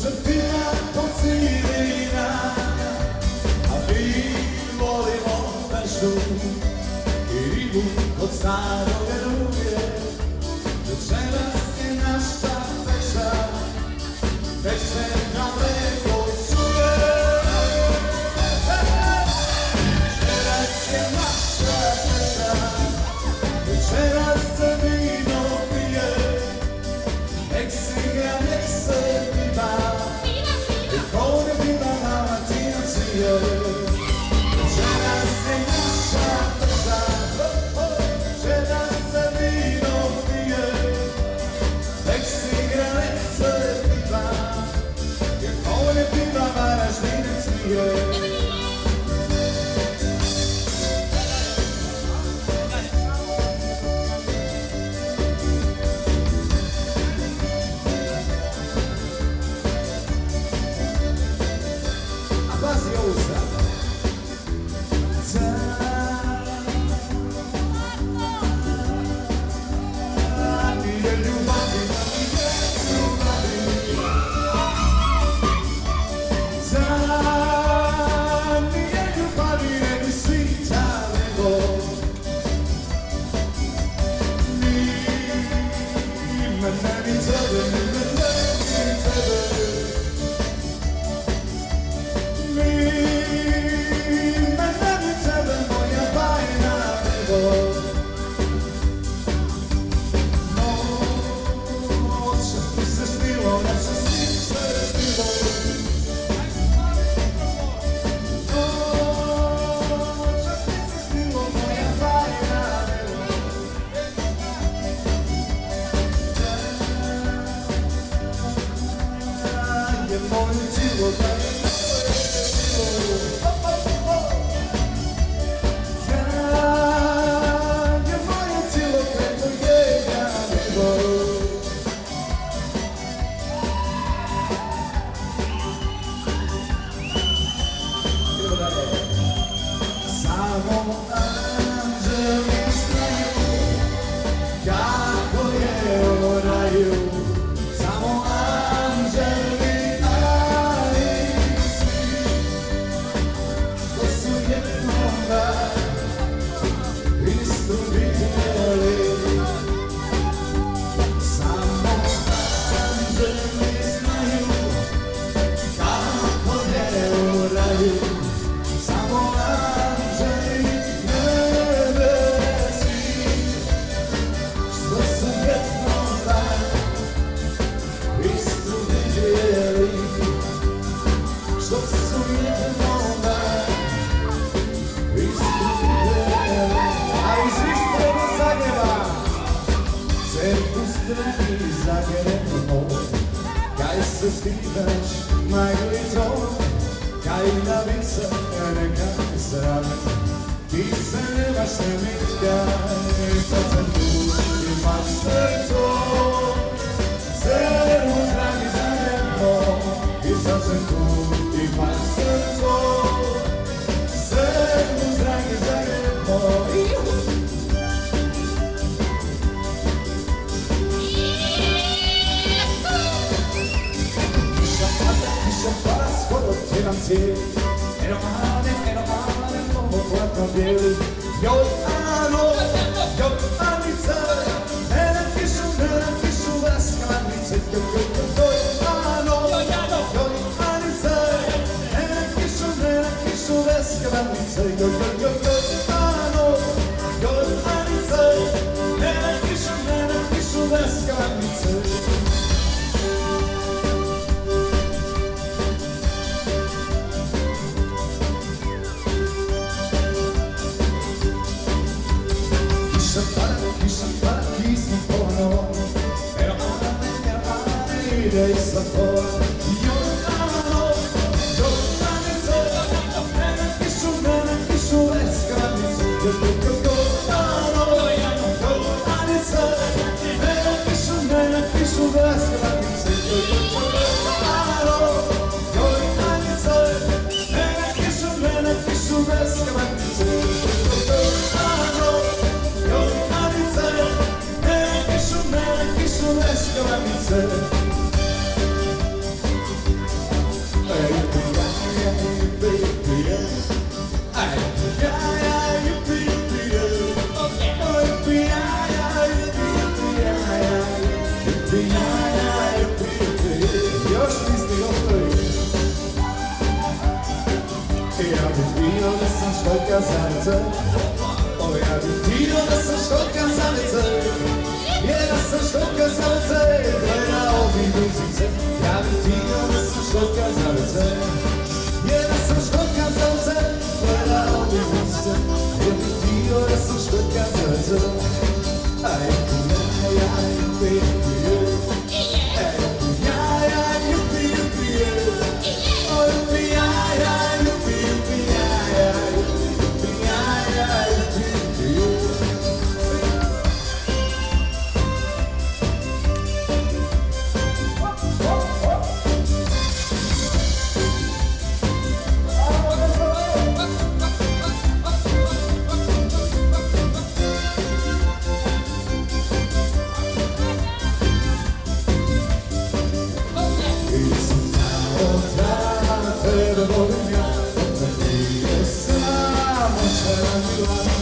Žrtvina pocirina, a mi volimo vežu i ribu od starove ruke. Večeras je naša večer, već se daleko čuje. Večeras je naša večer, večeras se vino pije, nek se igra, nek se piva, nek ovdje piva mama Tinacije. Večeras je naša večer, večeras se vino pije, nek se igra, nek se piva, nek ovdje piva Varaždinac nije. Ja bih bio da sam školjka zalica. O, ja bih bio da sam školjka zalica. Jer da sam školjka zalica, gledao bi muzice. Ja bih bio da sam školjka zalica. Jer da sam školjka zalica, gledao bi muzice. Ja bih bio da sam školjka zalica. Aj, ja, jupi, jupi, jupi. Ja, jupi, jupi, jupi. O, jupi, ja, jupi, jupi, ja, jupi, ja, jupi, jupi. Tebe volim ja, to nije samo čarobila.